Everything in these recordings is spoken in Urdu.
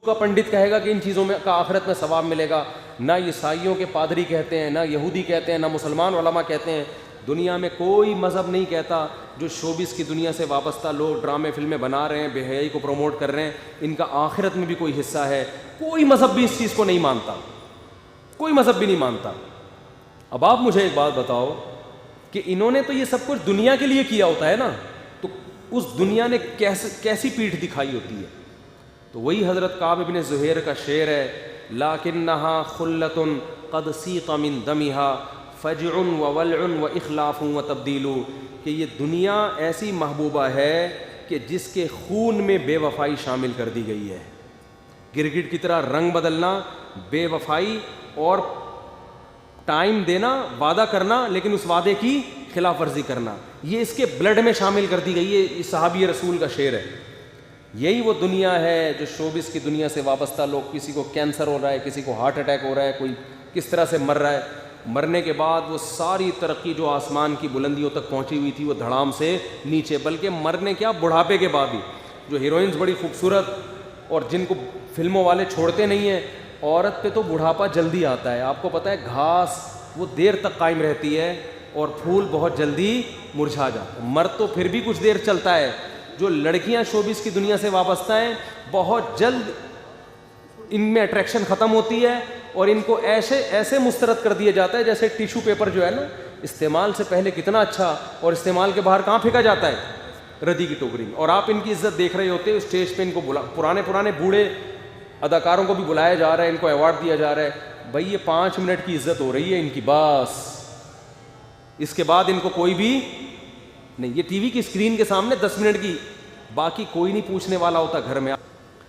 کا پنڈت کہے گا کہ ان چیزوں میں کا آخرت میں ثواب ملے گا، نہ عیسائیوں کے پادری کہتے ہیں، نہ یہودی کہتے ہیں، نہ مسلمان علماء کہتے ہیں. دنیا میں کوئی مذہب نہیں کہتا. جو شوبز کی دنیا سے وابستہ لوگ ڈرامے فلمیں بنا رہے ہیں، بے حیائی کو پروموٹ کر رہے ہیں، ان کا آخرت میں بھی کوئی حصہ ہے. کوئی مذہب بھی اس چیز کو نہیں مانتا، کوئی مذہب بھی نہیں مانتا. اب آپ مجھے ایک بات بتاؤ کہ انہوں نے تو یہ سب کچھ دنیا کے لیے کیا ہوتا ہے نا، تو اس دنیا نے کیسی پیٹھ دکھائی ہوتی ہے. تو وہی حضرت کعب بن زہیر کا شعر ہے، لکنھا خلۃ قد سیق من دمھا فجع وولع واخلاف وتبدیل، کہ یہ دنیا ایسی محبوبہ ہے کہ جس کے خون میں بے وفائی شامل کر دی گئی ہے. گرگٹ کی طرح رنگ بدلنا، بے وفائی اور ٹائم دینا، وعدہ کرنا لیکن اس وعدے کی خلاف ورزی کرنا، یہ اس کے بلڈ میں شامل کر دی گئی ہے. یہ صحابی رسول کا شعر ہے. یہی وہ دنیا ہے جو شوبز کی دنیا سے وابستہ لوگ، کسی کو کینسر ہو رہا ہے، کسی کو ہارٹ اٹیک ہو رہا ہے، کوئی کس طرح سے مر رہا ہے، مرنے کے بعد وہ ساری ترقی جو آسمان کی بلندیوں تک پہنچی ہوئی تھی وہ دھڑام سے نیچے، بلکہ مرنے کیا بڑھاپے کے بعد بھی. جو ہیروئنز بڑی خوبصورت اور جن کو فلموں والے چھوڑتے نہیں ہیں، عورت پہ تو بڑھاپا جلدی آتا ہے. آپ کو پتہ ہے گھاس وہ دیر تک قائم رہتی ہے اور پھول بہت جلدی مرجھا جاتا ہے. مرد تو پھر بھی کچھ دیر چلتا ہے. جو لڑکیاں شوبز کی دنیا سے وابستہ ہیں، بہت جلد ان میں اٹریکشن ختم ہوتی ہے اور ان کو ایسے مسترد کر دیا جاتا ہے جیسے ٹیشو پیپر جو ہے نا، استعمال سے پہلے کتنا اچھا اور استعمال کے باہر کہاں پھینکا جاتا ہے، ردی کی ٹوکری میں. اور آپ ان کی عزت دیکھ رہے ہوتے، اسٹیج پہ ان کو پرانے بوڑھے اداکاروں کو بھی بلایا جا رہا ہے، ان کو ایوارڈ دیا جا رہا ہے. بھائی یہ 5 منٹ کی عزت ہو رہی ہے ان کی، بس اس کے بعد ان کو کوئی بھی نہیں. یہ ٹی وی کی اسکرین کے سامنے 10 منٹ کی، باقی کوئی نہیں پوچھنے والا ہوتا گھر میں.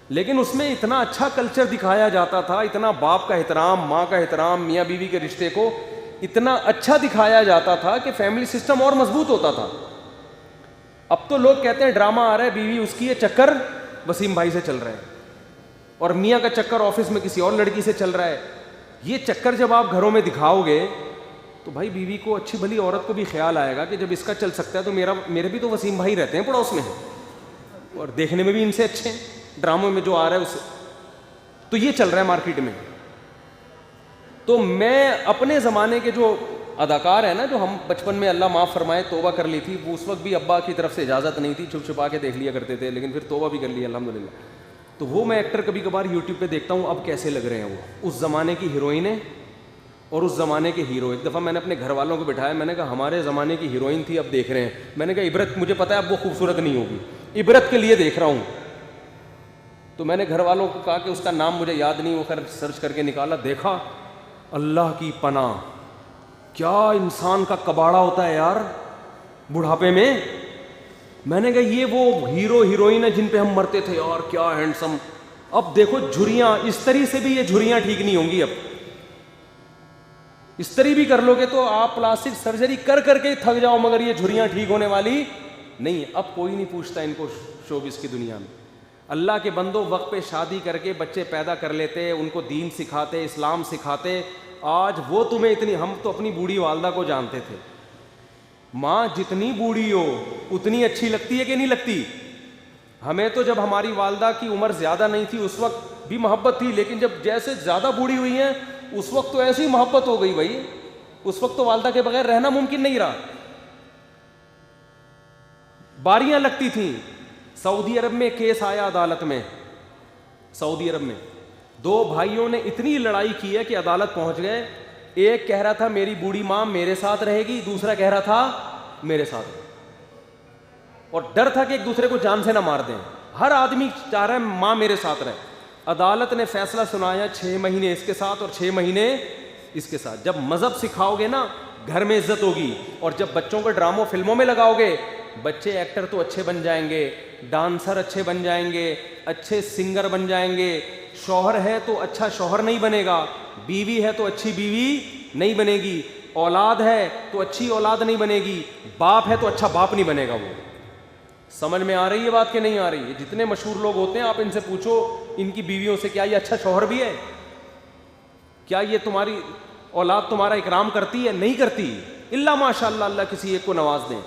لیکن اس میں اتنا اچھا کلچر دکھایا جاتا تھا، اتنا باپ کا احترام، ماں کا احترام، میاں بیوی کے رشتے کو اتنا اچھا دکھایا جاتا تھا کہ فیملی سسٹم اور مضبوط ہوتا تھا. اب تو لوگ کہتے ہیں ڈرامہ آ رہا ہے، بیوی اس کی ہے، چکر وسیم بھائی سے چل رہا ہے، اور میاں کا چکر آفس میں کسی اور لڑکی سے چل رہا ہے. یہ چکر جب آپ گھروں میں دکھاؤ گے تو بھائی بیوی کو، اچھی بھلی عورت کو بھی خیال آئے گا کہ جب اس کا چل سکتا ہے تو میرے بھی تو وسیم بھائی رہتے ہیں پڑوس میں، اور دیکھنے میں بھی ان سے اچھے ہیں، ڈراموں میں جو آ رہا ہے اسے. تو یہ چل رہا ہے مارکیٹ میں. تو میں اپنے زمانے کے جو اداکار ہیں نا، جو ہم بچپن میں اللہ معاف فرمائے توبہ کر لی تھی، وہ اس وقت بھی ابا کی طرف سے اجازت نہیں تھی، چھپ چھپا کے دیکھ لیا کرتے تھے، لیکن پھر توبہ بھی کر لی الحمدللہ. تو وہ میں ایکٹر کبھی کبھار یوٹیوب پہ دیکھتا ہوں، اب کیسے لگ رہے ہیں وہ، اس زمانے کی ہیروئنیں اور اس زمانے کے ہیرو. ایک دفعہ میں نے اپنے گھر والوں کو بٹھایا، میں نے کہا ہمارے زمانے کی ہیروئن تھی، اب دیکھ رہے ہیں. میں نے کہا عبرت، مجھے پتا ہے اب وہ خوبصورت نہیں ہوگی، عبرت کے لیے دیکھ رہا ہوں. تو میں نے گھر والوں کو کہا کہ اس کا نام مجھے یاد نہیں، وہ خیر سرچ کر کے نکالا، دیکھا، اللہ کی پناہ، کیا انسان کا کباڑا ہوتا ہے یار بڑھاپے میں. میں نے کہا یہ وہ ہیرو ہیروئن ہے جن پہ ہم مرتے تھے یار، کیا ہینڈسم. اب دیکھو جھریاں، اس طرح سے بھی یہ جھریاں ٹھیک نہیں ہوں گی. اب اس طرح بھی کر لو گے تو آپ پلاسٹک سرجری کر کر کے تھک جاؤ، مگر یہ جھریاں ٹھیک ہونے والی نہیں. اب کوئی نہیں پوچھتا ان کو شوبز کی دنیا میں. اللہ کے بندوں، وقت پہ شادی کر کے بچے پیدا کر لیتے، ان کو دین سکھاتے، اسلام سکھاتے. آج وہ تمہیں اتنی، ہم تو اپنی بوڑھی والدہ کو جانتے تھے، ماں جتنی بوڑھی ہو اتنی اچھی لگتی ہے کہ نہیں لگتی. ہمیں تو جب ہماری والدہ کی عمر زیادہ نہیں تھی اس وقت بھی محبت تھی، لیکن جب جیسے زیادہ بوڑھی ہوئی ہیں اس وقت تو ایسی محبت ہو گئی بھائی، اس وقت تو والدہ کے بغیر رہنا ممکن نہیں رہا. باریاں لگتی تھیں. سعودی عرب میں کیس آیا عدالت میں، سعودی عرب میں 2 بھائیوں نے اتنی لڑائی کی ہے کہ عدالت پہنچ گئے. ایک کہہ رہا تھا میری بوڑھی ماں میرے ساتھ رہے گی، دوسرا کہہ رہا تھا میرے ساتھ، اور ڈر تھا کہ ایک دوسرے کو جان سے نہ مار دیں. ہر آدمی چاہ رہا ہے ماں میرے ساتھ رہے. عدالت نے فیصلہ سنایا 6 مہینے اس کے ساتھ اور 6 مہینے اس کے ساتھ. جب مذہب سکھاؤ گے نا گھر میں عزت ہوگی، اور جب بچوں کو ڈراموں فلموں میں لگاؤ گے، بچے ایکٹر تو اچھے بن جائیں گے، ڈانسر اچھے بن جائیں گے، اچھے سنگر بن جائیں گے. شوہر ہے تو اچھا شوہر نہیں بنے گا، بیوی ہے تو اچھی بیوی نہیں بنے گی، اولاد ہے تو اچھی اولاد نہیں بنے گی، باپ ہے تو اچھا باپ نہیں بنے گا. وہ سمجھ میں آ رہی ہے بات کہ نہیں آ رہی ہے؟ جتنے مشہور لوگ ہوتے ہیں آپ ان سے پوچھو ان کی بیویوں سے، کیا یہ اچھا شوہر بھی ہے؟ کیا یہ تمہاری اولاد تمہارا اکرام کرتی ہے؟ نہیں کرتی، الا ماشاء اللہ، اللہ کسی ایک کو نواز دیں.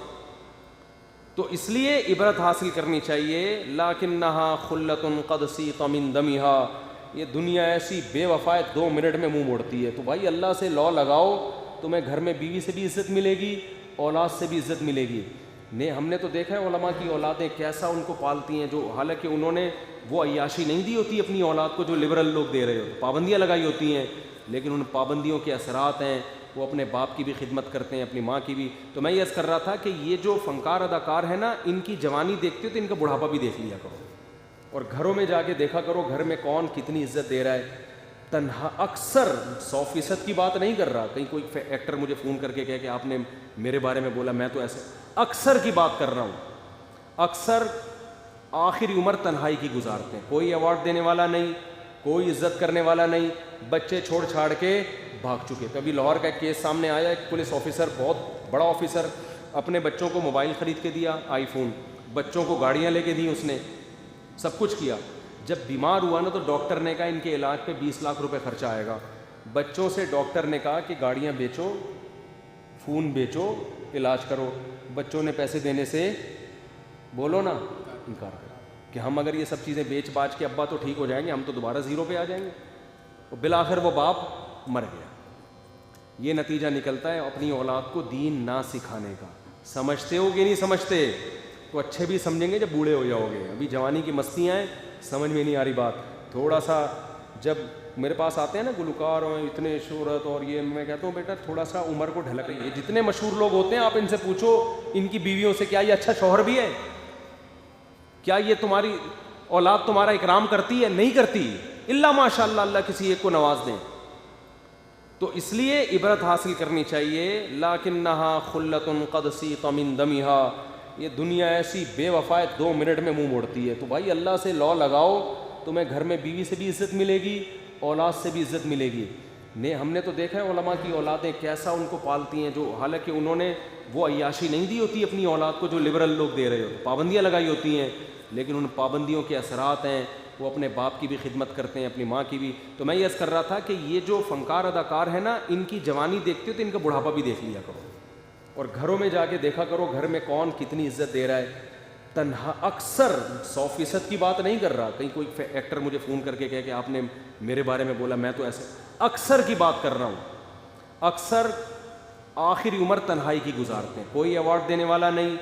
تو اس لیے عبرت حاصل کرنی چاہیے. لکنھا خلۃ قد سیق من دمھا، یہ دنیا ایسی بے وفا ہے 2 منٹ میں منہ موڑتی ہے. تو بھائی اللہ سے لو لگاؤ، تمہیں گھر میں بیوی سے بھی عزت ملے گی، اولاد سے بھی عزت ملے گی. ہم نے تو دیکھا ہے علماء کی اولادیں کیسا ان کو پالتی ہیں، جو حالانکہ انہوں نے وہ عیاشی نہیں دی ہوتی اپنی اولاد کو جو لبرل لوگ دے رہے ہو، پابندیاں لگائی ہوتی ہیں، لیکن ان پابندیوں کے اثرات ہیں. وہ اپنے باپ کی بھی خدمت کرتے ہیں، اپنی ماں کی بھی. تو میں یہ عرض کر رہا تھا کہ یہ جو فنکار اداکار ہیں نا، ان کی جوانی دیکھتے ہو تو ان کا بڑھاپا بھی دیکھ لیا کرو، اور گھروں میں جا کے دیکھا کرو گھر میں کون کتنی عزت دے رہا ہے. تنہا اکثر 100% کی بات نہیں کر رہا، کہیں کوئی ایکٹر مجھے فون کر کے کہے کہ آپ نے میرے بارے میں بولا میں تو ایسے، اکثر کی بات کر رہا ہوں. اکثر آخری عمر تنہائی کی گزارتے ہیں، کوئی ایوارڈ دینے والا نہیں، کوئی عزت کرنے والا نہیں، بچے چھوڑ چھاڑ کے بھاگ چکے. تو ابھی لاہور کا ایک کیس سامنے آیا، ایک پولیس آفیسر، بہت بڑا آفیسر، اپنے بچوں کو موبائل خرید کے دیا، آئی فون، بچوں کو گاڑیاں لے کے دی، اس نے سب کچھ کیا. جب بیمار ہوا نا تو ڈاکٹر نے کہا ان کے علاج پہ 20 لاکھ روپے خرچہ آئے گا. بچوں سے ڈاکٹر نے کہا کہ گاڑیاں بیچو، فون بیچو، علاج کرو. بچوں نے پیسے دینے سے بولو نا انکار کرا کہ ہم اگر یہ سب چیزیں بیچ باچ کے ابا تو ٹھیک ہو جائیں گے، ہم تو دوبارہ زیرو پہ آ جائیں گے. بالآخر وہ باپ مر گیا. یہ نتیجہ نکلتا ہے اپنی اولاد کو دین نہ سکھانے کا. سمجھتے ہو کہ نہیں سمجھتے؟ تو اچھے بھی سمجھیں گے جب بوڑھے ہو جاؤ گے. ابھی جوانی کی مستیاں ہیں، سمجھ میں نہیں آ رہی بات. تھوڑا سا جب میرے پاس آتے ہیں نا گلوکار اور اتنے شہرت اور یہ، میں کہتا ہوں بیٹا تھوڑا سا عمر کو ڈھلک رہی ہے. جتنے مشہور لوگ ہوتے ہیں آپ ان سے پوچھو ان کی بیویوں سے، کیا یہ اچھا شوہر بھی ہے؟ کیا یہ تمہاری اولاد تمہارا اکرام کرتی ہے؟ نہیں کرتی، الا ماشاء اللہ، اللہ کسی ایک کو نواز دیں. تو اس لیے عبرت حاصل کرنی چاہیے. لکنھا خلۃ قد سیق من دمھا، یہ دنیا ایسی بے وفا ہے 2 منٹ میں منہ موڑتی ہے. تو بھائی اللہ سے لو لگاؤ، تمہیں گھر میں بیوی سے بھی عزت ملے گی، اولاد سے بھی عزت ملے گی. ہم نے تو دیکھا ہے علماء کی اولادیں کیسا ان کو پالتی ہیں، جو حالانکہ انہوں نے وہ عیاشی نہیں دی ہوتی اپنی اولاد کو جو لبرل لوگ دے رہے ہو، پابندیاں لگائی ہوتی ہیں، لیکن ان پابندیوں کے اثرات ہیں. وہ اپنے باپ کی بھی خدمت کرتے ہیں، اپنی ماں کی بھی. تو میں یہ عرض کر رہا تھا کہ یہ جو فنکار اداکار ہیں نا، ان کی جوانی دیکھتے ہو تو ان کا بڑھاپا بھی دیکھ لیا کرو، اور گھروں میں جا کے دیکھا کرو گھر میں کون کتنی عزت دے رہا ہے. تنہا اکثر 100% کی بات نہیں کر رہا، کہیں کوئی ایکٹر مجھے فون کر کے کہے کہ آپ نے میرے بارے میں بولا میں تو ایسے، اکثر کی بات کر رہا ہوں. اکثر آخری عمر تنہائی کی گزارتے ہیں، کوئی ایوارڈ دینے والا نہیں،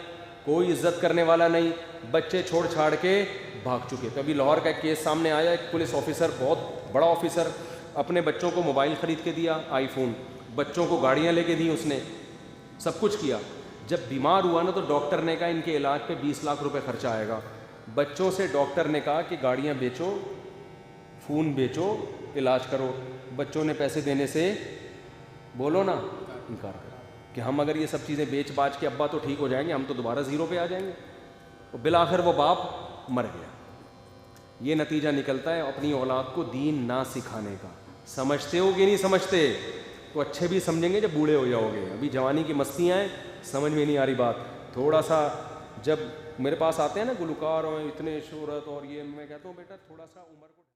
کوئی عزت کرنے والا نہیں، بچے چھوڑ چھاڑ کے بھاگ چکے. تو ابھی لاہور کا ایک کیس سامنے آیا، ایک پولیس آفیسر، بہت بڑا آفیسر، اپنے بچوں کو موبائل خرید کے دیا، آئی فون، بچوں کو گاڑیاں لے کے دی، اس نے سب کچھ کیا. جب بیمار ہوا نا تو ڈاکٹر نے کہا ان کے علاج پہ 20 لاکھ روپے خرچہ آئے گا. بچوں سے ڈاکٹر نے کہا کہ گاڑیاں بیچو، فون بیچو، علاج کرو. بچوں نے پیسے دینے سے بولو نا انکار کرا کہ ہم اگر یہ سب چیزیں بیچ باچ کے ابا تو ٹھیک ہو جائیں گے، ہم تو دوبارہ زیرو پہ آ جائیں گے. بالآخر وہ باپ مر گیا. یہ نتیجہ نکلتا ہے اپنی اولاد کو دین نہ سکھانے کا. سمجھتے ہو کہ نہیں سمجھتے؟ تو اچھے بھی سمجھیں گے جب بوڑھے ہو جاؤ گے. ابھی جوانی کی مستیاں ہیں، سمجھ میں نہیں آ رہی بات. تھوڑا سا جب میرے پاس آتے ہیں نا گلوکار اور اتنے شہرت اور یہ، میں کہتا ہوں بیٹا تھوڑا سا عمر کو